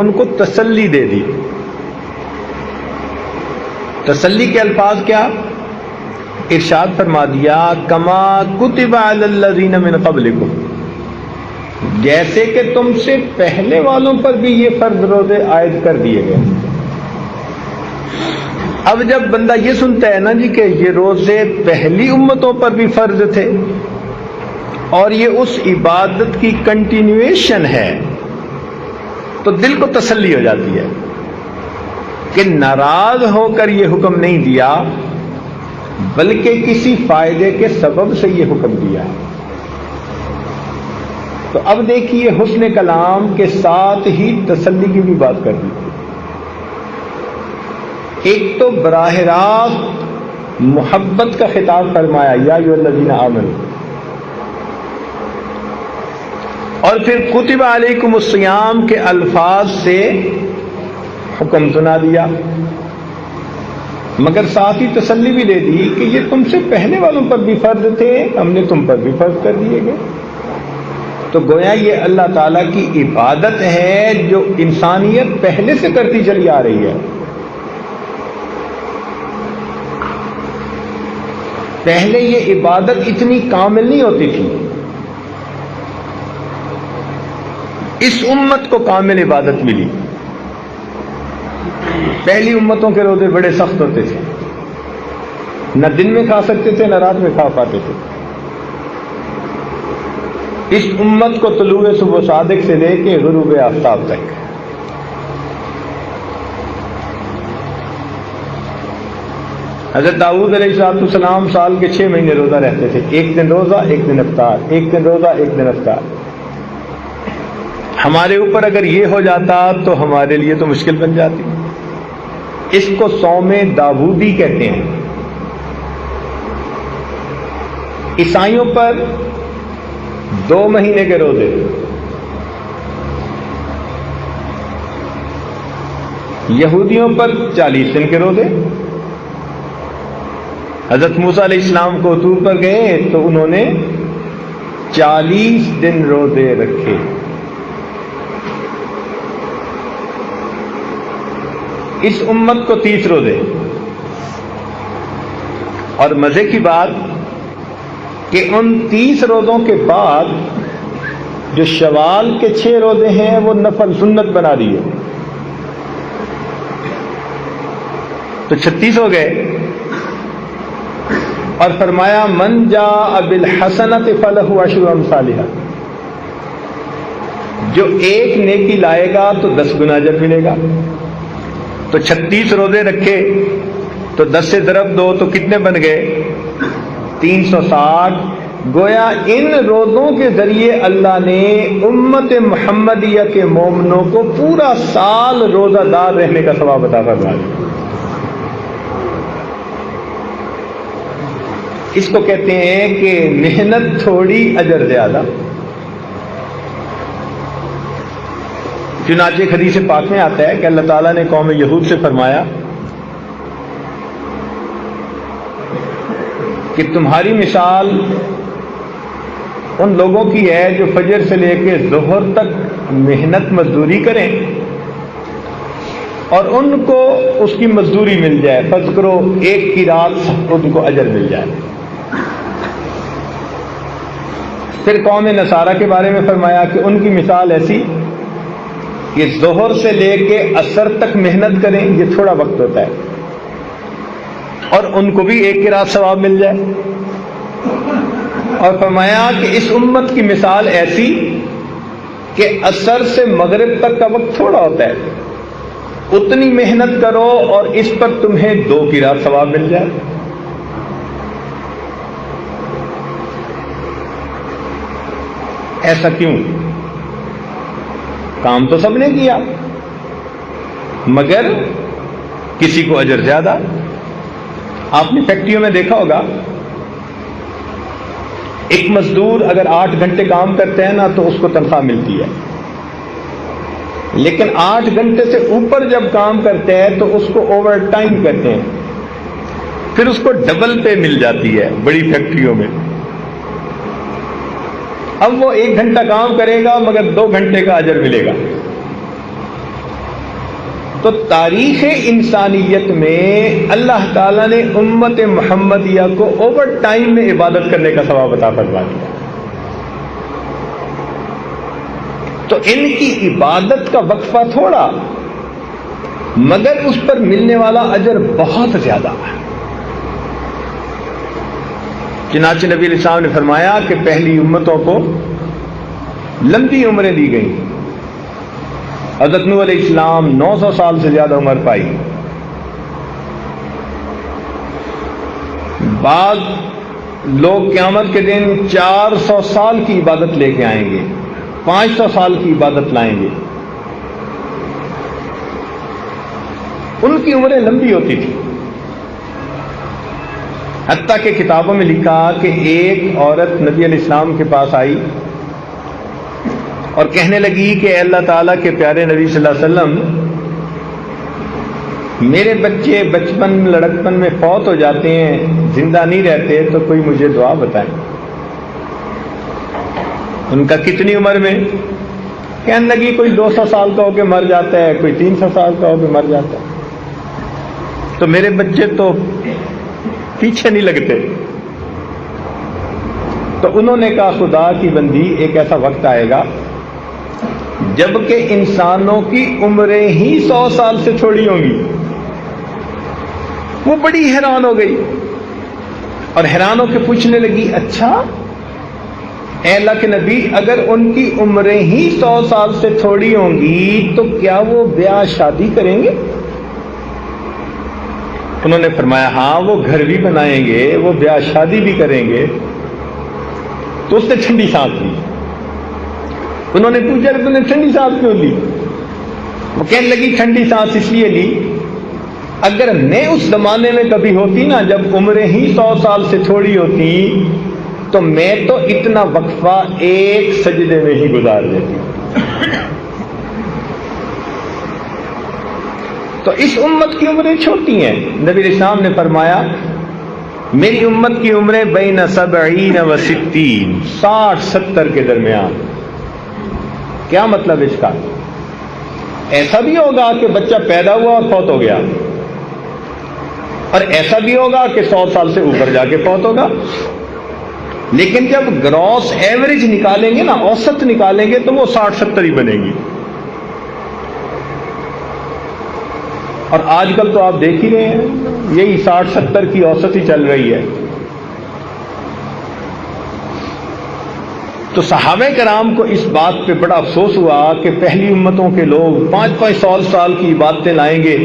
ان کو تسلی دے دی۔ تسلی کے الفاظ کیا؟ ارشاد فرما دیا کما کتب علی الذین من قبلکم، جیسے کہ تم سے پہلے والوں پر بھی یہ فرض روزے عائد کر دیے گئے۔ اب جب بندہ یہ سنتا ہے نا جی کہ یہ روزے پہلی امتوں پر بھی فرض تھے اور یہ اس عبادت کی کنٹینیویشن ہے، تو دل کو تسلی ہو جاتی ہے کہ ناراض ہو کر یہ حکم نہیں دیا، بلکہ کسی فائدے کے سبب سے یہ حکم دیا ہے۔ تو اب دیکھیے حسن کلام کے ساتھ ہی تسلی کی بھی بات کر دی۔ ایک تو براہ راست محبت کا خطاب فرمایا یا ایھا الذین آمنوا، اور پھر کتب علیکم الصیام کے الفاظ سے حکم سنا دیا، مگر ساتھ ہی تسلی بھی دے دی کہ یہ تم سے پہلے والوں پر بھی فرض تھے، ہم نے تم پر بھی فرض کر دیے گئے۔ تو گویا یہ اللہ تعالیٰ کی عبادت ہے جو انسانیت پہلے سے کرتی چلی آ رہی ہے۔ پہلے یہ عبادت اتنی کامل نہیں ہوتی تھی، اس امت کو کامل عبادت ملی۔ پہلی امتوں کے روزے بڑے سخت ہوتے تھے، نہ دن میں کھا سکتے تھے نہ رات میں کھا پاتے تھے۔ اس امت کو طلوع صبح صادق سے لے کے غروب آفتاب تک حضرت داؤد علیہ السلام سال کے 6 مہینے روزہ رہتے تھے، ایک دن روزہ ایک دن افطار، ایک دن روزہ ایک دن افطار۔ ہمارے اوپر اگر یہ ہو جاتا تو ہمارے لیے تو مشکل بن جاتی۔ اس کو صوم داؤدی کہتے ہیں۔ عیسائیوں پر 2 مہینے کے روزے، یہودیوں پر 40 دن کے روزے۔ حضرت موسیٰ علیہ السلام کو طور پر گئے تو انہوں نے 40 دن روزے رکھے۔ اس امت کو 30 روزے، اور مزے کی بات کہ ان 30 روزوں کے بعد جو شوال کے 6 روزے ہیں وہ نفل سنت بنا دیے، تو 36 ہو گئے۔ اور فرمایا من جاء بالحسنۃ فلہ عشر امثالھا، جو ایک نیکی لائے گا تو 10 گنا اجر ملے گا۔ تو 36 روزے رکھے تو 10 سے ضرب دو تو کتنے بن گئے؟ 360۔ گویا ان روزوں کے ذریعے اللہ نے امت محمدیہ کے مومنوں کو پورا سال روزہ دار رہنے کا ثواب عطا فرمایا۔ اس کو کہتے ہیں کہ محنت تھوڑی اجر زیادہ۔ چنانچہ حدیث پاک میں آتا ہے کہ اللہ تعالیٰ نے قوم یہود سے فرمایا کہ تمہاری مثال ان لوگوں کی ہے جو فجر سے لے کے ظہر تک محنت مزدوری کریں اور ان کو اس کی مزدوری مل جائے، فرض کرو ایک کی رات ان کو اجر مل جائے۔ پھر قوم نصارہ کے بارے میں فرمایا کہ ان کی مثال ایسی کہ ظہر سے لے کے عصر تک محنت کریں، یہ تھوڑا وقت ہوتا ہے، اور ان کو بھی ایک کی رات ثواب مل جائے۔ اور فرمایا کہ اس امت کی مثال ایسی کہ عصر سے مغرب تک کا وقت تھوڑا ہوتا ہے، اتنی محنت کرو اور اس پر تمہیں 2 کی رات ثواب مل جائے۔ ایسا کیوں؟ کام تو سب نے کیا مگر کسی کو اجر زیادہ۔ آپ نے فیکٹریوں میں دیکھا ہوگا ایک مزدور اگر 8 گھنٹے کام کرتے ہیں نا تو اس کو تنخواہ ملتی ہے، لیکن 8 گھنٹے سے اوپر جب کام کرتے ہیں تو اس کو اوور ٹائم کہتے ہیں، پھر اس کو ڈبل پے مل جاتی ہے بڑی فیکٹریوں میں۔ اب وہ 1 گھنٹہ کام کرے گا مگر 2 گھنٹے کا اجر ملے گا۔ تو تاریخ انسانیت میں اللہ تعالیٰ نے امت محمدیہ کو اوور ٹائم میں عبادت کرنے کا ثواب عطا فرما دیا. تو ان کی عبادت کا وقفہ تھوڑا، مگر اس پر ملنے والا اجر بہت زیادہ ہے. چنانچہ نبی علیہ السلام نے فرمایا کہ پہلی امتوں کو لمبی عمریں دی گئیں. حضرت نوح علیہ السلام 900 سال سے زیادہ عمر پائی. بعض لوگ قیامت کے دن 400 سال کی عبادت لے کے آئیں گے، 500 سال کی عبادت لائیں گے. ان کی عمریں لمبی ہوتی تھی. حتیٰ کہ کتابوں میں لکھا کہ ایک عورت نبی علیہ السلام کے پاس آئی اور کہنے لگی کہ اے اللہ تعالیٰ کے پیارے نبی صلی اللہ علیہ وسلم، میرے بچے بچپن لڑکپن میں فوت ہو جاتے ہیں، زندہ نہیں رہتے، تو کوئی مجھے دعا بتائیں. ان کا کتنی عمر میں؟ کہنے لگی کوئی 200 سال کا ہو کے مر جاتا ہے، کوئی 300 سال کا ہو کے مر جاتا ہے. تو میرے بچے تو پیچھے نہیں لگتے. تو انہوں نے کہا خدا کی بندی، ایک ایسا وقت آئے گا جبکہ انسانوں کی عمریں ہی 100 سال سے چھوڑی ہوں گی. وہ بڑی حیران ہو گئی اور حیران ہو کے پوچھنے لگی، اچھا اے اللہ کے نبی، اگر ان کی عمریں ہی 100 سال سے تھوڑی ہوں گی تو کیا وہ بیاہ شادی کریں گے؟ انہوں نے فرمایا ہاں، وہ گھر بھی بنائیں گے، وہ بیاہ شادی بھی کریں گے. تو اس نے ٹھنڈی سانس لی. انہوں نے پوچھا کہ تم نے ٹھنڈی سانس کیوں لی؟ وہ کہنے لگی ٹھنڈی سانس اس لیے لی، اگر میں اس زمانے میں کبھی ہوتی نا جب عمریں ہی 100 سال سے تھوڑی ہوتی تو میں تو اتنا وقفہ ایک سجدے میں ہی گزار دیتی. تو اس امت کی عمریں چھوٹی ہیں. نبی علیہ السلام نے فرمایا میری امت کی عمریں بین 70 و 60، 60-70 کے درمیان. کیا مطلب اس کا؟ ایسا بھی ہوگا کہ بچہ پیدا ہوا اور فوت ہو گیا، اور ایسا بھی ہوگا کہ 100 سال سے اوپر جا کے فوت ہوگا. لیکن جب گراس ایوریج نکالیں گے نا، اوسط نکالیں گے، تو وہ 60-70 ہی بنے گی. اور آج کل تو آپ دیکھ ہی رہے ہیں یہی 60-70 کی اوسط ہی چل رہی ہے. تو صحابہ کرام کو اس بات پہ بڑا افسوس ہوا کہ پہلی امتوں کے لوگ 5-5 سال کی عبادتیں لائیں گے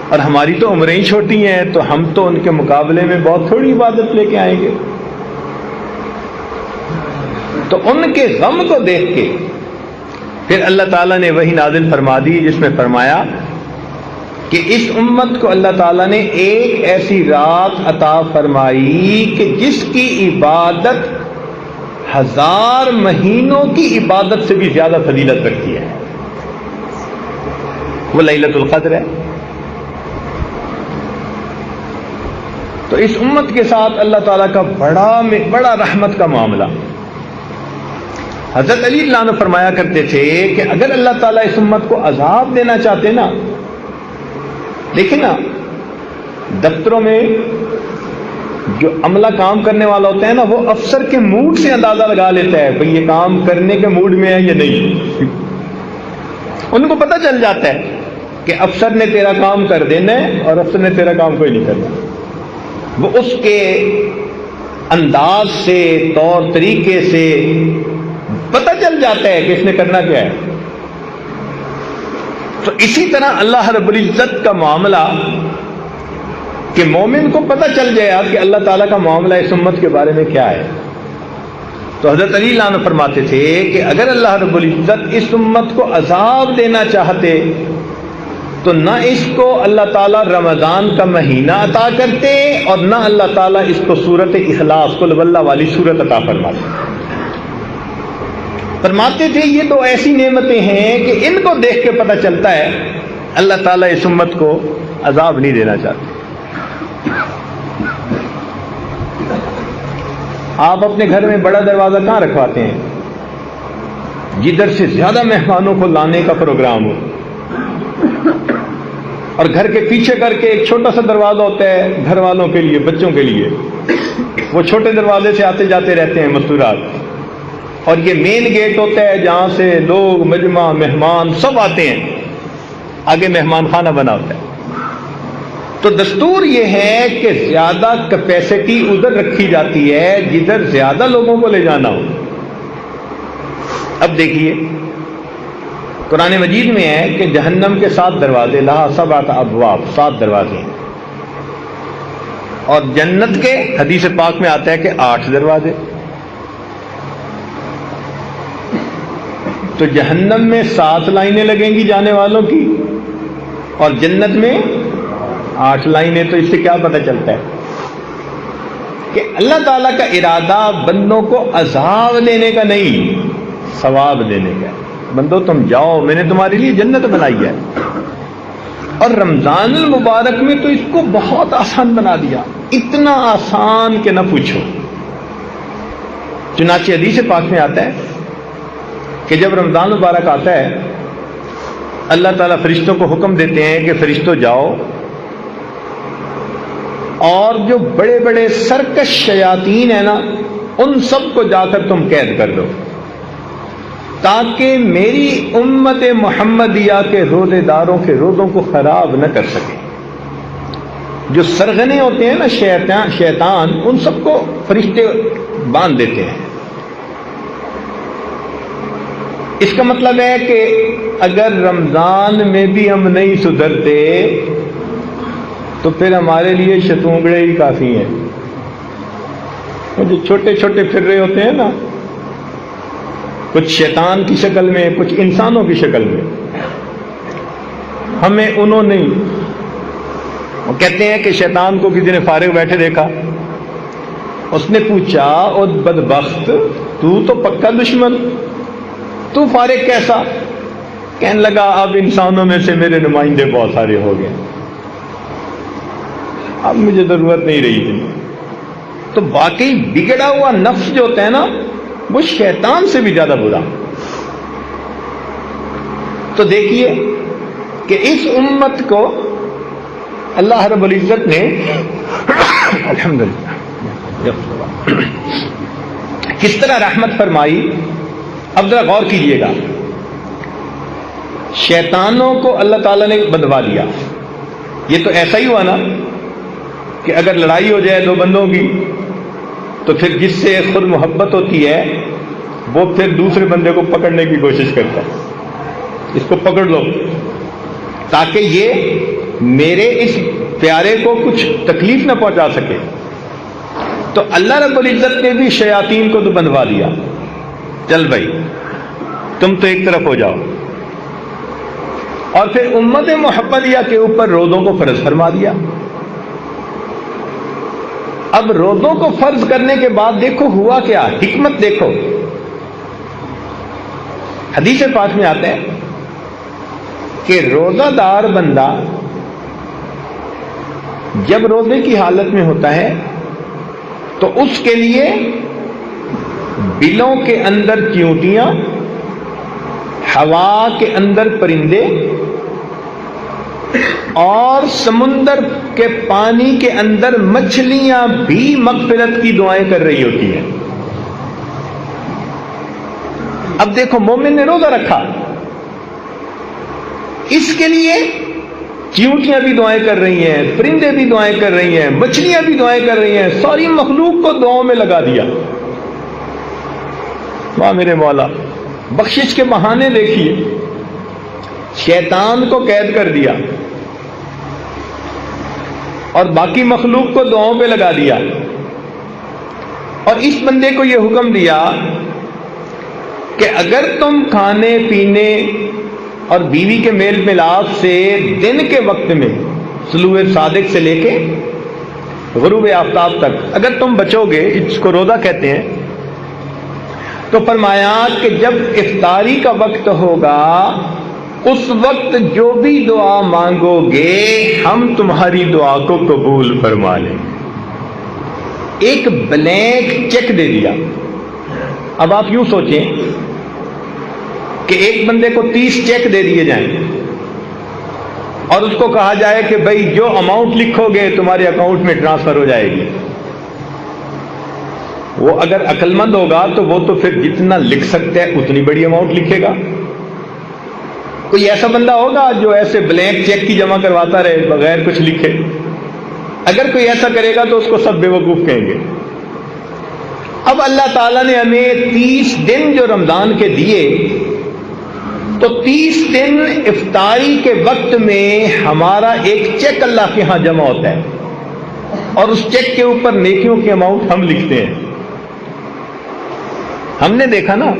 اور ہماری تو عمریں ہی چھوٹی ہیں، تو ہم تو ان کے مقابلے میں بہت تھوڑی عبادت لے کے آئیں گے. تو ان کے غم کو دیکھ کے پھر اللہ تعالیٰ نے وحی نازل فرما دی، جس میں فرمایا کہ اس امت کو اللہ تعالیٰ نے ایک ایسی رات عطا فرمائی کہ جس کی عبادت 1000 مہینوں کی عبادت سے بھی زیادہ فضیلت رکھتی ہے. وہ لیلۃ القدر ہے. تو اس امت کے ساتھ اللہ تعالیٰ کا بڑا رحمت کا معاملہ. حضرت علی اللہ عنہ فرمایا کرتے تھے کہ اگر اللہ تعالیٰ اس امت کو عذاب دینا چاہتے نا، دیکھیں نا دفتروں میں جو عملہ کام کرنے والا ہوتا ہے نا، وہ افسر کے موڈ سے اندازہ لگا لیتا ہے بھئی یہ کام کرنے کے موڈ میں ہے یا نہیں. ان کو پتہ چل جاتا ہے کہ افسر نے تیرا کام کر دینا ہے اور افسر نے تیرا کام کوئی نہیں کرنا. وہ اس کے انداز سے، طور طریقے سے پتہ چل جاتا ہے کہ اس نے کرنا کیا ہے. تو اسی طرح اللہ رب العزت کا معاملہ کہ مومن کو پتہ چل جائے کہ اللہ تعالیٰ کا معاملہ اس امت کے بارے میں کیا ہے. تو حضرت علی اللہ عنہ فرماتے تھے کہ اگر اللہ رب العزت اس امت کو عذاب دینا چاہتے تو نہ اس کو اللہ تعالیٰ رمضان کا مہینہ عطا کرتے اور نہ اللہ تعالیٰ اس کو سورت اخلاص قل واللہ والی سورت عطا فرماتے. فرماتے تھے یہ دو ایسی نعمتیں ہیں کہ ان کو دیکھ کے پتہ چلتا ہے اللہ تعالیٰ اس امت کو عذاب نہیں دینا چاہتے. آپ اپنے گھر میں بڑا دروازہ کہاں رکھواتے ہیں؟ جدھر سے زیادہ مہمانوں کو لانے کا پروگرام ہو. اور گھر کے پیچھے کر کے ایک چھوٹا سا دروازہ ہوتا ہے گھر والوں کے لیے، بچوں کے لیے، وہ چھوٹے دروازے سے آتے جاتے رہتے ہیں مستورات، اور یہ مین گیٹ ہوتا ہے جہاں سے لوگ، مجمع، مہمان سب آتے ہیں، آگے مہمان خانہ بنا ہوتا ہے۔ تو دستور یہ ہے کہ زیادہ کیپیسٹی ادھر رکھی جاتی ہے جدھر زیادہ لوگوں کو لے جانا ہو۔ اب دیکھیے قرآن مجید میں ہے کہ جہنم کے 7 دروازے، لہا 7 ابواب، 7 دروازے ہیں، اور جنت کے حدیث پاک میں آتا ہے کہ 8 دروازے۔ تو جہنم میں 7 لائنیں لگیں گی جانے والوں کی، اور جنت میں 8 لائنیں۔ تو اس سے کیا پتہ چلتا ہے کہ اللہ تعالیٰ کا ارادہ بندوں کو عذاب دینے کا نہیں، ثواب دینے کا ہے۔ بندو تم جاؤ، میں نے تمہارے لیے جنت بنائی ہے۔ اور رمضان المبارک میں تو اس کو بہت آسان بنا دیا، اتنا آسان کہ نہ پوچھو۔ چنانچہ حدیث پاک میں آتا ہے کہ جب رمضان مبارک آتا ہے، اللہ تعالیٰ فرشتوں کو حکم دیتے ہیں کہ فرشتوں جاؤ اور جو بڑے بڑے سرکش شیاطین ہیں نا، ان سب کو جا کر تم قید کر دو، تاکہ میری امت محمدیہ کے روزے داروں کے روزوں کو خراب نہ کر سکے۔ جو سرغنے ہوتے ہیں نا شیطان، ان سب کو فرشتے باندھ دیتے ہیں۔ اس کا مطلب ہے کہ اگر رمضان میں بھی ہم نہیں سدھرتے تو پھر ہمارے لیے شتونگڑے ہی کافی ہیں۔ وہ جو چھوٹے چھوٹے پھر رہے ہوتے ہیں نا، کچھ شیطان کی شکل میں، کچھ انسانوں کی شکل میں، ہمیں انہوں نے، وہ کہتے ہیں کہ شیطان کو کسی نے فارغ بیٹھے دیکھا، اس نے پوچھا، او بدبخت تو پکا دشمن، تو فارغ کیسا؟ کہنے لگا اب انسانوں میں سے میرے نمائندے بہت سارے ہو گئے، اب مجھے ضرورت نہیں رہی تھی۔ تو واقعی بگڑا ہوا نفس جو ہوتا ہے نا، وہ شیطان سے بھی زیادہ برا۔ تو دیکھیے کہ اس امت کو اللہ رب العزت نے الحمدللہ کس طرح رحمت فرمائی۔ اب ذرا غور کیجئے گا، شیطانوں کو اللہ تعالیٰ نے بندوا دیا۔ یہ تو ایسا ہی ہوا نا کہ اگر لڑائی ہو جائے 2 بندوں کی، تو پھر جس سے خود محبت ہوتی ہے وہ پھر دوسرے بندے کو پکڑنے کی کوشش کرتا ہے، اس کو پکڑ لو تاکہ یہ میرے اس پیارے کو کچھ تکلیف نہ پہنچا سکے۔ تو اللہ رب العزت نے بھی شیاطین کو تو بندوا دیا، چل بھائی تم تو ایک طرف ہو جاؤ، اور پھر امت محمدیہ کے اوپر روزوں کو فرض فرما دیا۔ اب روزوں کو فرض کرنے کے بعد دیکھو ہوا کیا، حکمت دیکھو۔ حدیث پاک میں آتا ہے کہ روزہ دار بندہ جب روزے کی حالت میں ہوتا ہے تو اس کے لیے بلوں کے اندر چیونٹیاں، ہوا کے اندر پرندے، اور سمندر کے پانی کے اندر مچھلیاں بھی مغفرت کی دعائیں کر رہی ہوتی ہیں۔ اب دیکھو مومن نے روزہ رکھا، اس کے لیے چیونٹیاں بھی دعائیں کر رہی ہیں، پرندے بھی دعائیں کر رہی ہیں، مچھلیاں بھی دعائیں کر رہی ہیں، ساری مخلوق کو دعاؤں میں لگا دیا۔ واہ میرے مولا، بخشش کے بہانے دیکھیے، شیطان کو قید کر دیا اور باقی مخلوق کو دعاؤں پہ لگا دیا، اور اس بندے کو یہ حکم دیا کہ اگر تم کھانے پینے اور بیوی کے میل ملاپ سے دن کے وقت میں طلوع صادق سے لے کے غروب آفتاب تک اگر تم بچو گے، اس کو روزہ کہتے ہیں، تو فرمایا کہ جب افطاری کا وقت ہوگا اس وقت جو بھی دعا مانگو گے ہم تمہاری دعا کو قبول فرما لیں۔ ایک بلینک چیک دے دیا۔ اب آپ یوں سوچیں کہ ایک بندے کو 30 چیک دے دیے جائیں اور اس کو کہا جائے کہ بھائی جو اماؤنٹ لکھو گے تمہارے اکاؤنٹ میں ٹرانسفر ہو جائے گی، وہ اگر عقل مند ہوگا تو وہ تو پھر جتنا لکھ سکتا ہے اتنی بڑی اماؤنٹ لکھے گا۔ کوئی ایسا بندہ ہوگا جو ایسے بلینک چیک کی جمع کرواتا رہے بغیر کچھ لکھے؟ اگر کوئی ایسا کرے گا تو اس کو سب بے وقوف کہیں گے۔ اب اللہ تعالیٰ نے ہمیں 30 دن جو رمضان کے دیے، تو 30 دن افطاری کے وقت میں ہمارا ایک چیک اللہ کے ہاں جمع ہوتا ہے، اور اس چیک کے اوپر نیکیوں کی اماؤنٹ ہم لکھتے ہیں۔ ہم نے دیکھا نا،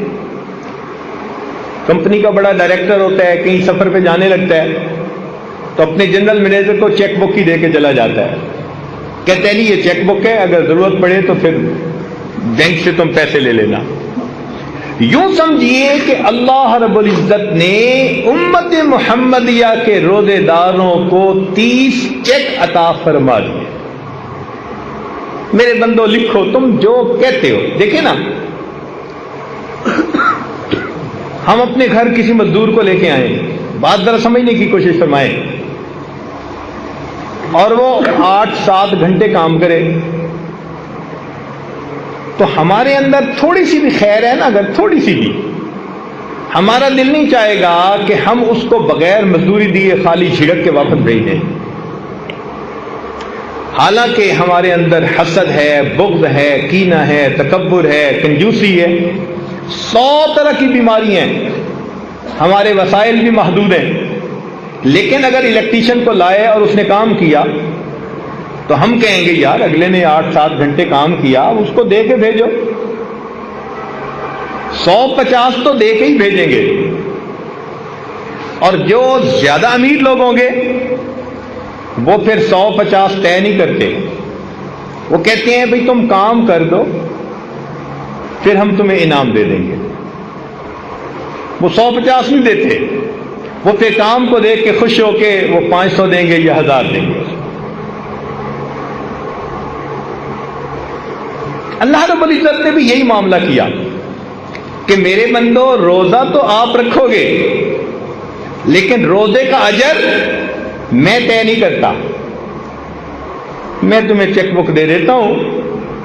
کمپنی کا بڑا ڈائریکٹر ہوتا ہے، کہیں سفر پہ جانے لگتا ہے تو اپنے جنرل مینیجر کو چیک بک ہی دے کے چلا جاتا ہے، کہتے ہیں نہیں یہ چیک بک ہے، اگر ضرورت پڑے تو پھر بینک سے تم پیسے لے لینا۔ یوں سمجھیے کہ اللہ رب العزت نے امت محمدیہ کے روزے داروں کو 30 چیک عطا فرما دیے۔ میرے بندو لکھو تم جو کہتے ہو۔ دیکھیں نا، ہم اپنے گھر کسی مزدور کو لے کے آئیں، بات ذرا سمجھنے کی کوشش فرمائیں، اور وہ 8-7 گھنٹے کام کرے، تو ہمارے اندر تھوڑی سی بھی خیر ہے نا، اگر تھوڑی سی بھی، ہمارا دل نہیں چاہے گا کہ ہم اس کو بغیر مزدوری دیے خالی جھڑک کے واپس بھیج دیں۔ حالانکہ ہمارے اندر حسد ہے، بغض ہے، کینہ ہے، تکبر ہے، کنجوسی ہے، 100 طرح کی بیماریاں ہیں، ہمارے وسائل بھی محدود ہیں۔ لیکن اگر الیکٹریشین کو لائے اور اس نے کام کیا تو ہم کہیں گے یار اگلے نے 8-7 گھنٹے کام کیا، اس کو دے کے بھیجو۔ 150 تو دے کے ہی بھیجیں گے۔ اور جو زیادہ امیر لوگ ہوں گے وہ پھر 150 طے نہیں کرتے، وہ کہتے ہیں بھئی تم کام کر دو پھر ہم تمہیں انعام دے دیں گے۔ وہ 150 نہیں دیتے، وہ پھر کام کو دیکھ کے خوش ہو کے وہ 500 دیں گے یا 1000 دیں گے۔ اللہ رب العزت نے بھی یہی معاملہ کیا کہ میرے بندو روزہ تو آپ رکھو گے، لیکن روزے کا اجر میں طے نہیں کرتا، میں تمہیں چیک بک دے دیتا ہوں،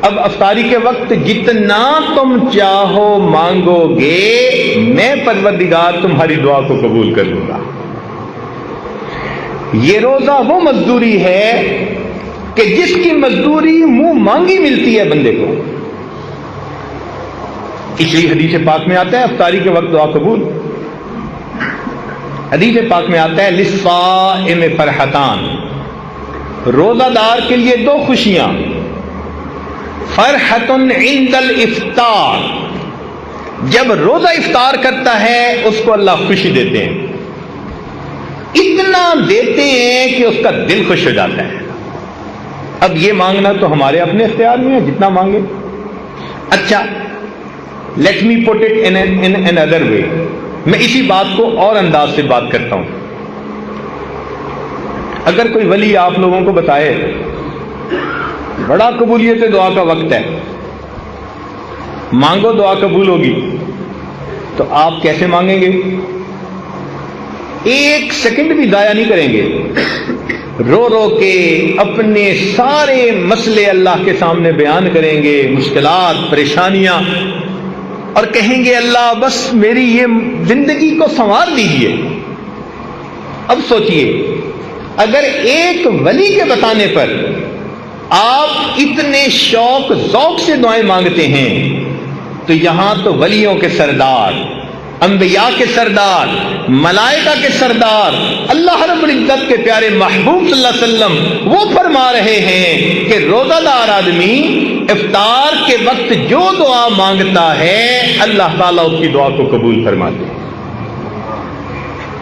اب افطاری کے وقت جتنا تم چاہو مانگو گے، میں پروردگار تمہاری دعا کو قبول کر لوں گا۔ یہ روزہ وہ مزدوری ہے کہ جس کی مزدوری منہ مانگی ملتی ہے بندے کو۔ اس لیے حدیث پاک میں آتا ہے افطاری کے وقت دعا قبول۔ حدیث پاک میں آتا ہے للصائم فرحتان، روزہ دار کے لیے 2 خوشیاں، فرحت عند الافطار، جب روزہ افطار کرتا ہے اس کو اللہ خوشی دیتے ہیں، اتنا دیتے ہیں کہ اس کا دل خوش ہو جاتا ہے۔ اب یہ مانگنا تو ہمارے اپنے اختیار میں ہے، جتنا مانگے۔ اچھا، let me put it in an other way, میں اسی بات کو اور انداز سے بات کرتا ہوں۔ اگر کوئی ولی آپ لوگوں کو بتائے بڑا قبولیت دعا کا وقت ہے، مانگو دعا قبول ہوگی، تو آپ کیسے مانگیں گے؟ 1 سیکنڈ بھی ضائع نہیں کریں گے، رو رو کے اپنے سارے مسئلے اللہ کے سامنے بیان کریں گے، مشکلات، پریشانیاں، اور کہیں گے اللہ بس میری یہ زندگی کو سنوار دیجیے۔ اب سوچئے، اگر ایک ولی کے بتانے پر آپ اتنے شوق ذوق سے دعائیں مانگتے ہیں، تو یہاں تو ولیوں کے سردار، انبیاء کے سردار، ملائکہ کے سردار، اللہ رب العزت کے پیارے محبوب صلی اللہ علیہ وسلم وہ فرما رہے ہیں کہ روزہ دار آدمی افطار کے وقت جو دعا مانگتا ہے اللہ تعالیٰ اس کی دعا کو قبول فرماتے ہیں۔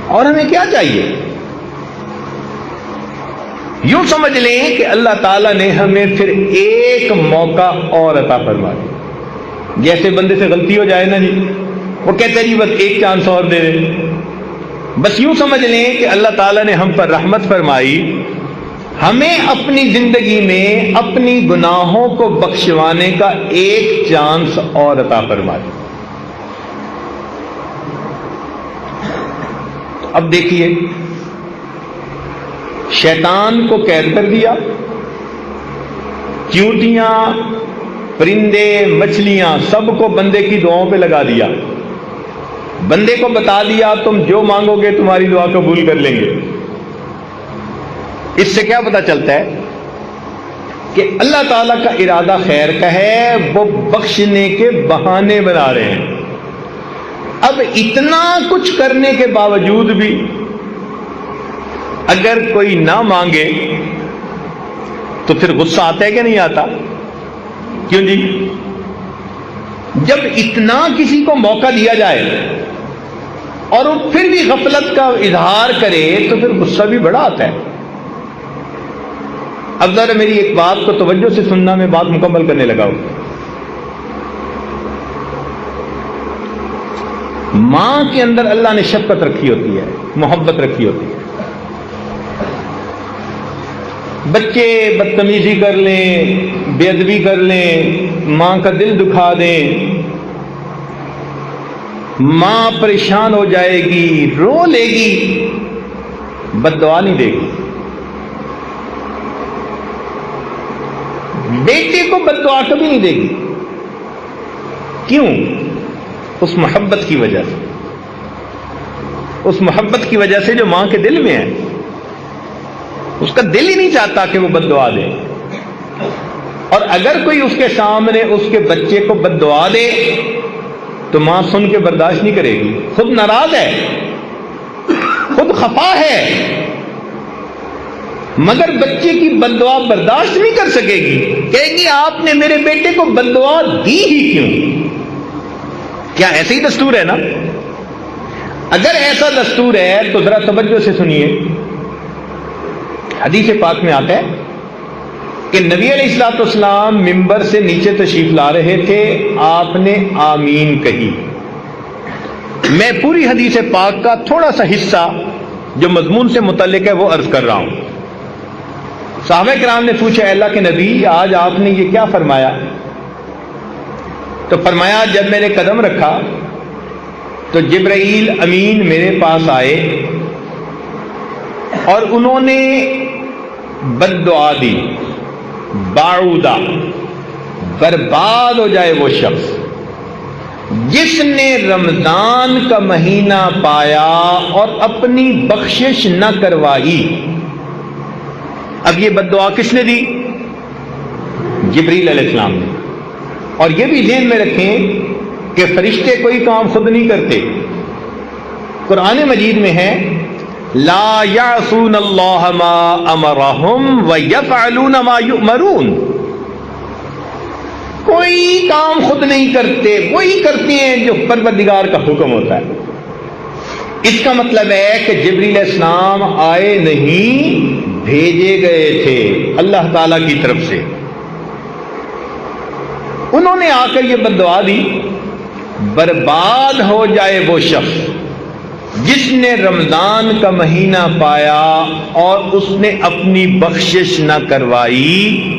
اور ہمیں کیا چاہیے؟ یوں سمجھ لیں کہ اللہ تعالیٰ نے ہمیں پھر ایک موقع اور عطا فرما دیا۔ جیسے بندے سے غلطی ہو جائے نا جی، وہ کہتے جی بس ایک چانس اور دے دے۔ بس یوں سمجھ لیں کہ اللہ تعالیٰ نے ہم پر رحمت فرمائی، ہمیں اپنی زندگی میں اپنی گناہوں کو بخشوانے کا ایک چانس اور عطا فرما دیا۔ اب دیکھیے، شیطان کو قید کر دیا، چیونٹیاں، پرندے، مچھلیاں سب کو بندے کی دعاؤں پہ لگا دیا، بندے کو بتا دیا تم جو مانگو گے تمہاری دعا قبول کر لیں گے۔ اس سے کیا پتہ چلتا ہے کہ اللہ تعالیٰ کا ارادہ خیر کا ہے، وہ بخشنے کے بہانے بنا رہے ہیں۔ اب اتنا کچھ کرنے کے باوجود بھی اگر کوئی نہ مانگے تو پھر غصہ آتا ہے کہ نہیں آتا؟ کیوں جی؟ جب اتنا کسی کو موقع دیا جائے اور وہ پھر بھی غفلت کا اظہار کرے تو پھر غصہ بھی بڑا آتا ہے۔ اب ذرا میری ایک بات کو توجہ سے سننا، میں بات مکمل کرنے لگا ہوں۔ ماں کے اندر اللہ نے شفقت رکھی ہوتی ہے، محبت رکھی ہوتی ہے۔ بچے بدتمیزی کر لیں، بے ادبی کر لیں، ماں کا دل دکھا دیں، ماں پریشان ہو جائے گی، رو لے گی، بد دعا نہیں دے گی۔ بیٹے کو بد دعا کبھی نہیں دے گی۔ کیوں؟ اس محبت کی وجہ سے، اس محبت کی وجہ سے جو ماں کے دل میں ہے۔ اس کا دل ہی نہیں چاہتا کہ وہ بد دعا دے، اور اگر کوئی اس کے سامنے اس کے بچے کو بد دعا دے تو ماں سن کے برداشت نہیں کرے گی، خود ناراض ہے، خود خفا ہے، مگر بچے کی بد دعا برداشت نہیں کر سکے گی، کہے گی آپ نے میرے بیٹے کو بد دعا دی ہی کیوں؟ کیا ایسے ہی دستور ہے نا؟ اگر ایسا دستور ہے تو ذرا توجہ سے سنیے۔ حدیث پاک میں آتا ہے کہ نبی علیہ الصلوۃ والسلام ممبر سے نیچے تشریف لا رہے تھے، آپ نے آمین کہی۔ میں پوری حدیث پاک کا تھوڑا سا حصہ جو مضمون سے متعلق ہے وہ عرض کر رہا ہوں۔ صحابہ کرام نے پوچھا، اے اللہ کے نبی آج آپ نے یہ کیا فرمایا؟ تو فرمایا جب میں نے قدم رکھا تو جبرائیل امین میرے پاس آئے اور انہوں نے بد دعا دی، باعودہ، برباد ہو جائے وہ شخص جس نے رمضان کا مہینہ پایا اور اپنی بخشش نہ کروائی۔ اب یہ بد دعا کس نے دی؟ جبریل علیہ السلام نے۔ اور یہ بھی ذہن میں رکھیں کہ فرشتے کوئی کام خود نہیں کرتے۔ قرآن مجید میں ہے لا یعصون اللہ ما امرہم ویفعلون ما یؤمرون، کوئی کام خود نہیں کرتے، وہی کرتے ہیں جو پروردگار کا حکم ہوتا ہے۔ اس کا مطلب ہے کہ جبریل علیہ السلام آئے نہیں، بھیجے گئے تھے اللہ تعالی کی طرف سے۔ انہوں نے آ کر یہ بد دعا دی، برباد ہو جائے وہ شخص جس نے رمضان کا مہینہ پایا اور اس نے اپنی بخشش نہ کروائی۔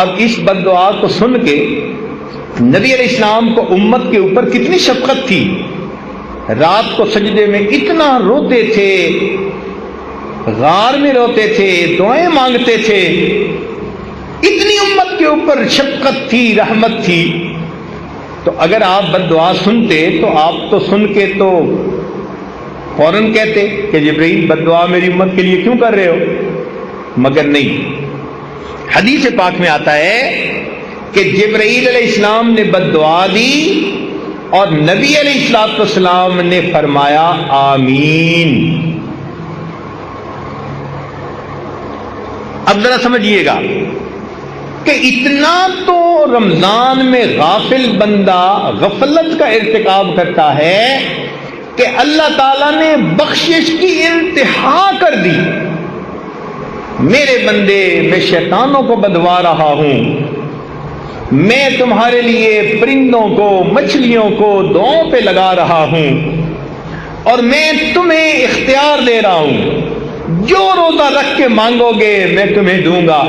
اب اس بد دعا کو سن کے نبی علیہ السلام کو امت کے اوپر کتنی شفقت تھی، رات کو سجدے میں اتنا روتے تھے، غار میں روتے تھے، دعائیں مانگتے تھے، اتنی امت کے اوپر شفقت تھی، رحمت تھی۔ تو اگر آپ بد دعا سنتے تو آپ تو سن کے تو فوراً کہتے کہ جبرائیل بد دعا میری امت کے لیے کیوں کر رہے ہو، مگر نہیں۔ حدیث پاک میں آتا ہے کہ جبرائیل علیہ السلام نے بد دعا دی اور نبی علیہ السلام نے فرمایا آمین۔ اب ذرا سمجھیے گا کہ اتنا تو رمضان میں غافل بندہ غفلت کا ارتکاب کرتا ہے کہ اللہ تعالیٰ نے بخشش کی انتہا کر دی۔ میرے بندے، میں شیطانوں کو بدوا رہا ہوں، میں تمہارے لیے پرندوں کو، مچھلیوں کو دعاؤں پہ لگا رہا ہوں، اور میں تمہیں اختیار دے رہا ہوں، جو روزہ رکھ کے مانگو گے میں تمہیں دوں گا۔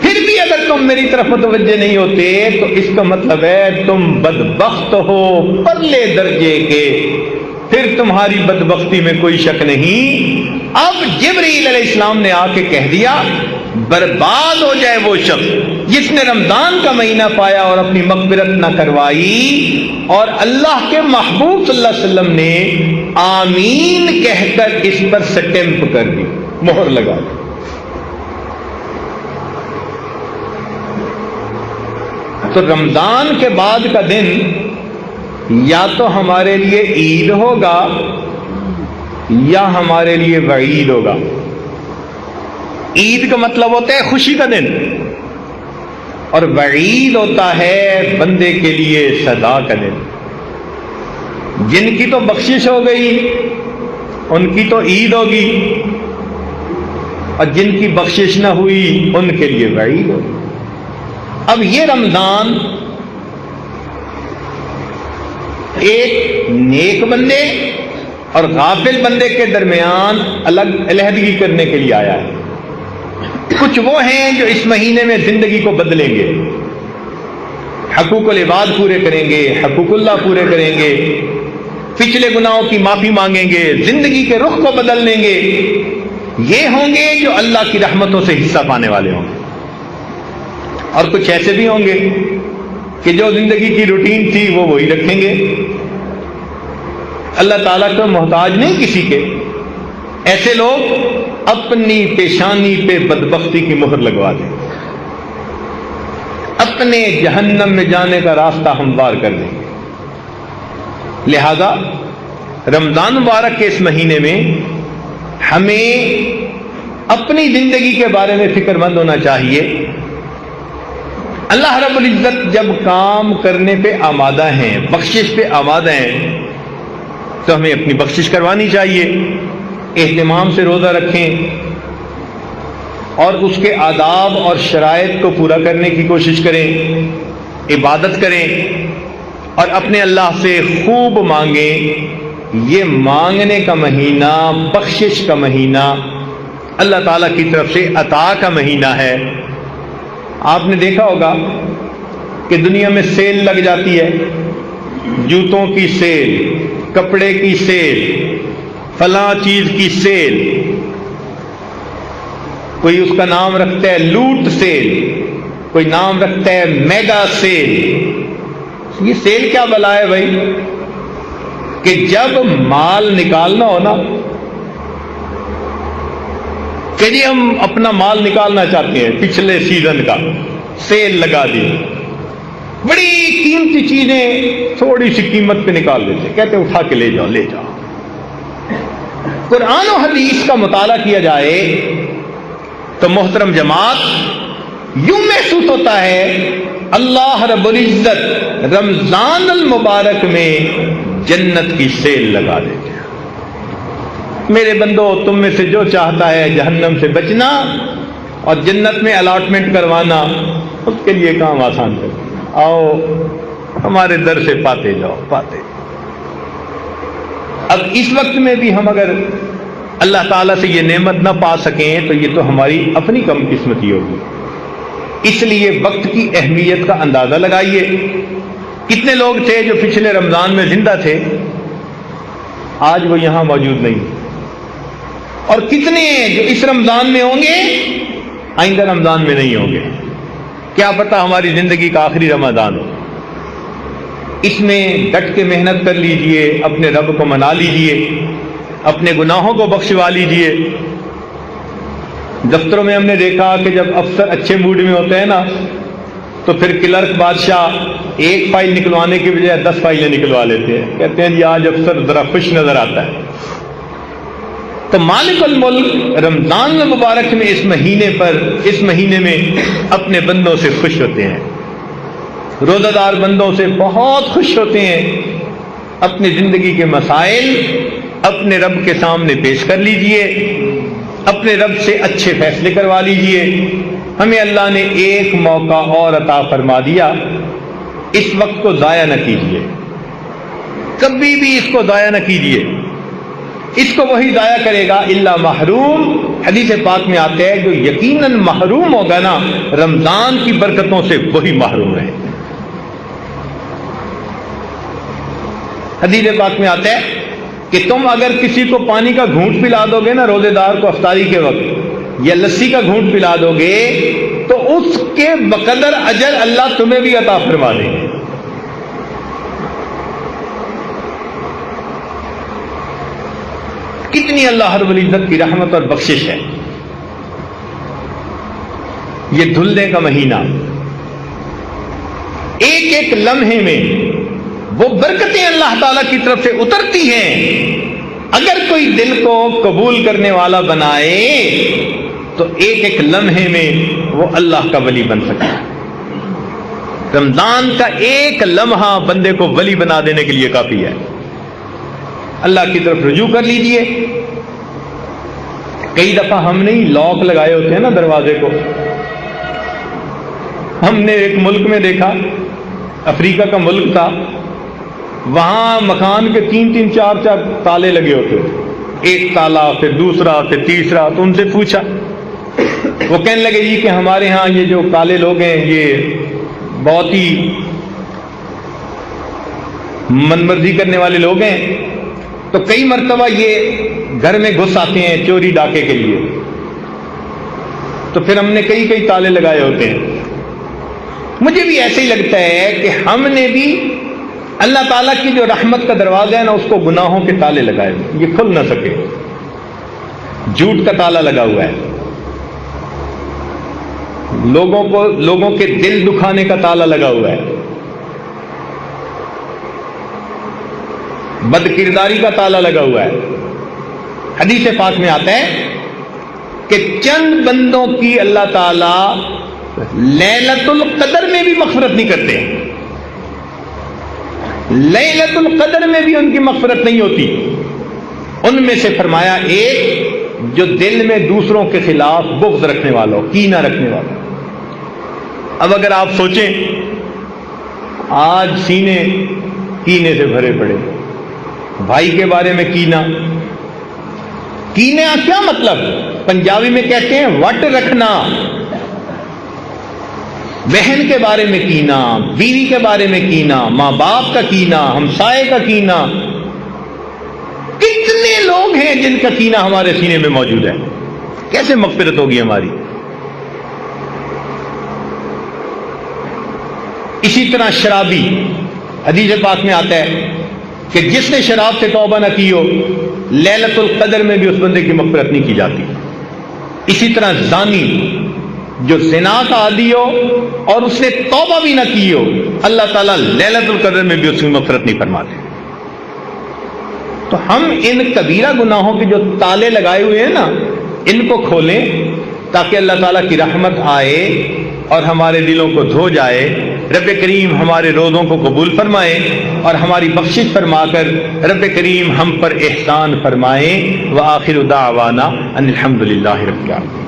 پھر بھی اگر تم میری طرف متوجہ نہیں ہوتے تو اس کا مطلب ہے تم بدبخت ہو، پرلے درجے کے، پھر پھر تمہاری بدبختی میں کوئی شک نہیں۔ اب جبرائیل علیہ السلام نے آ کے کہہ دیا برباد ہو جائے وہ شخص جس نے رمضان کا مہینہ پایا اور اپنی مغفرت نہ کروائی، اور اللہ کے محبوب صلی اللہ علیہ وسلم نے آمین کہہ کر اس پر سٹیمپ کر دی، مہر لگا دی۔ تو رمضان کے بعد کا دن یا تو ہمارے لیے عید ہوگا یا ہمارے لیے وعید ہوگا۔ عید کا مطلب ہوتا ہے خوشی کا دن، اور وعید ہوتا ہے بندے کے لیے سزا کا دن۔ جن کی تو بخشش ہو گئی ان کی تو عید ہوگی، اور جن کی بخشش نہ ہوئی ان کے لیے وعید ہوگی۔ اب یہ رمضان ایک نیک بندے اور غافل بندے کے درمیان الگ علیحدگی کرنے کے لیے آیا ہے۔ کچھ وہ ہیں جو اس مہینے میں زندگی کو بدلیں گے، حقوق العباد پورے کریں گے، حقوق اللہ پورے کریں گے، پچھلے گناہوں کی معافی مانگیں گے، زندگی کے رخ کو بدل لیں گے۔ یہ ہوں گے جو اللہ کی رحمتوں سے حصہ پانے والے ہوں گے۔ اور کچھ ایسے بھی ہوں گے کہ جو زندگی کی روٹین تھی وہ وہی رکھیں گے، اللہ تعالیٰ کو محتاج نہیں کسی کے۔ ایسے لوگ اپنی پیشانی پہ بدبختی کی مہر لگوا دیں، اپنے جہنم میں جانے کا راستہ ہموار کر دیں گے۔ لہذا رمضان مبارک کے اس مہینے میں ہمیں اپنی زندگی کے بارے میں فکر مند ہونا چاہیے۔ اللہ رب العزت جب کام کرنے پہ آمادہ ہیں، بخشش پہ آمادہ ہیں، تو ہمیں اپنی بخشش کروانی چاہیے، اہتمام سے روزہ رکھیں اور اس کے آداب اور شرائط کو پورا کرنے کی کوشش کریں، عبادت کریں اور اپنے اللہ سے خوب مانگیں۔ یہ مانگنے کا مہینہ، بخشش کا مہینہ، اللہ تعالیٰ کی طرف سے عطا کا مہینہ ہے۔ آپ نے دیکھا ہوگا کہ دنیا میں سیل لگ جاتی ہے، جوتوں کی سیل، کپڑے کی سیل، فلاں چیز کی سیل، کوئی اس کا نام رکھتا ہے لوٹ سیل، کوئی نام رکھتا ہے میگا سیل۔ یہ سیل کیا بلا ہے بھائی؟ کہ جب مال نکالنا ہو نا، کہ جی ہم اپنا مال نکالنا چاہتے ہیں پچھلے سیزن کا، سیل لگا دی، بڑی قیمتی چیزیں تھوڑی سی قیمت پہ نکال دیتے، کہتے اٹھا کے لے جاؤ لے جاؤ۔ قرآن و حدیث کا مطالعہ کیا جائے تو محترم جماعت یوں محسوس ہوتا ہے اللہ رب العزت رمضان المبارک میں جنت کی سیل لگا دیتے ہیں۔ میرے بندو، تم میں سے جو چاہتا ہے جہنم سے بچنا اور جنت میں الاٹمنٹ کروانا، اس کے لیے کام آسان کر آؤ ہمارے در سے پاتے جاؤ پاتے۔ اب اس وقت میں بھی ہم اگر اللہ تعالیٰ سے یہ نعمت نہ پا سکیں تو یہ تو ہماری اپنی کم قسمتی ہوگی۔ اس لیے وقت کی اہمیت کا اندازہ لگائیے۔ کتنے لوگ تھے جو پچھلے رمضان میں زندہ تھے، آج وہ یہاں موجود نہیں، اور کتنے جو اس رمضان میں ہوں گے آئندہ رمضان میں نہیں ہوں گے۔ کیا پتہ ہماری زندگی کا آخری رمضان ہو۔ اس میں ڈٹ کے محنت کر لیجئے، اپنے رب کو منا لیجئے، اپنے گناہوں کو بخشوا لیجئے۔ دفتروں میں ہم نے دیکھا کہ جب افسر اچھے موڈ میں ہوتے ہیں نا تو پھر کلرک بادشاہ ایک فائل نکلوانے کے بجائے 10 فائلیں نکلوا لیتے ہیں، کہتے ہیں جی آج افسر ذرا خوش نظر آتا ہے۔ تو مالک الملک رمضان المبارک میں اس مہینے میں اپنے بندوں سے خوش ہوتے ہیں، روزہ دار بندوں سے بہت خوش ہوتے ہیں۔ اپنی زندگی کے مسائل اپنے رب کے سامنے پیش کر لیجئے، اپنے رب سے اچھے فیصلے کروا لیجئے۔ ہمیں اللہ نے ایک موقع اور عطا فرما دیا، اس وقت کو ضائع نہ کیجیے، کبھی بھی اس کو ضائع نہ کیجیے۔ اس کو وہی ضائع کرے گا الا محروم۔ حدیث پاک میں آتا ہے جو یقیناً محروم ہوگا نا رمضان کی برکتوں سے، وہی محروم رہے۔ حدیث پاک میں آتا ہے کہ تم اگر کسی کو پانی کا گھونٹ پلا دو گے نا روزے دار کو افطاری کے وقت، یا لسی کا گھونٹ پلا دو گے، تو اس کے بقدر اجر اللہ تمہیں بھی عطا فرما دیں گے۔ کتنی اللہ رب العزت کی رحمت اور بخشش ہے۔ یہ دھلنے کا مہینہ، ایک ایک لمحے میں وہ برکتیں اللہ تعالیٰ کی طرف سے اترتی ہیں۔ اگر کوئی دل کو قبول کرنے والا بنائے تو ایک ایک لمحے میں وہ اللہ کا ولی بن سکتا ہے۔ رمضان کا ایک لمحہ بندے کو ولی بنا دینے کے لیے کافی ہے۔ اللہ کی طرف رجوع کر لیجئے۔ کئی دفعہ ہم نے ہی لاک لگائے ہوتے ہیں نا دروازے کو۔ ہم نے ایک ملک میں دیکھا، افریقہ کا ملک تھا، وہاں مکان کے 3 4 تالے لگے ہوتے تھے، ایک تالا پھر دوسرا پھر تیسرا۔ تو ان سے پوچھا، وہ کہنے لگے جی کہ ہمارے ہاں یہ جو کالے لوگ ہیں یہ بہت ہی منمرضی کرنے والے لوگ ہیں، تو کئی مرتبہ یہ گھر میں گھس آتے ہیں چوری ڈاکے کے لیے، تو پھر ہم نے کئی تالے لگائے ہوتے ہیں۔ مجھے بھی ایسے ہی لگتا ہے کہ ہم نے بھی اللہ تعالیٰ کی جو رحمت کا دروازہ ہے نا اس کو گناہوں کے تالے لگائے، یہ کھل نہ سکے۔ جھوٹ کا تالا لگا ہوا ہے، لوگوں کے دل دکھانے کا تالا لگا ہوا ہے، بد کرداری کا تالا لگا ہوا ہے۔ حدیث پاک میں آتا ہے کہ چند بندوں کی اللہ تعالیٰ لیلۃ القدر میں بھی مغفرت نہیں کرتے، لیلۃ القدر میں بھی ان کی مغفرت نہیں ہوتی۔ ان میں سے فرمایا ایک جو دل میں دوسروں کے خلاف بغض رکھنے والا ہو، کینہ رکھنے والا۔ اب اگر آپ سوچیں، آج سینے کینے سے بھرے پڑے، بھائی کے بارے میں کینہ کیا مطلب؟ پنجابی میں کہتے ہیں وٹ رکھنا، بہن کے بارے میں کینہ، بیوی کے بارے میں کینہ، ماں باپ کا کینہ، ہمسائے کا کینہ۔ کتنے لوگ ہیں جن کا کینہ ہمارے سینے میں موجود ہے، کیسے مغفرت ہوگی ہماری؟ اسی طرح شرابی، حدیث پاک میں آتا ہے کہ جس نے شراب سے توبہ نہ کی ہو لیلۃ القدر میں بھی اس بندے کی مغفرت نہیں کی جاتی۔ اسی طرح زانی جو زنا کا عادی ہو اور اس نے توبہ بھی نہ کی ہو، اللہ تعالیٰ لیلۃ القدر میں بھی اس کی مغفرت نہیں فرماتے۔ تو ہم ان کبیرہ گناہوں کے جو تالے لگائے ہوئے ہیں نا ان کو کھولیں تاکہ اللہ تعالیٰ کی رحمت آئے اور ہمارے دلوں کو دھو جائے۔ رب کریم ہمارے روزوں کو قبول فرمائے اور ہماری بخشش فرما کر رب کریم ہم پر احسان فرمائے۔ وآخر دعوانا ان الحمد للہ رب العالمین۔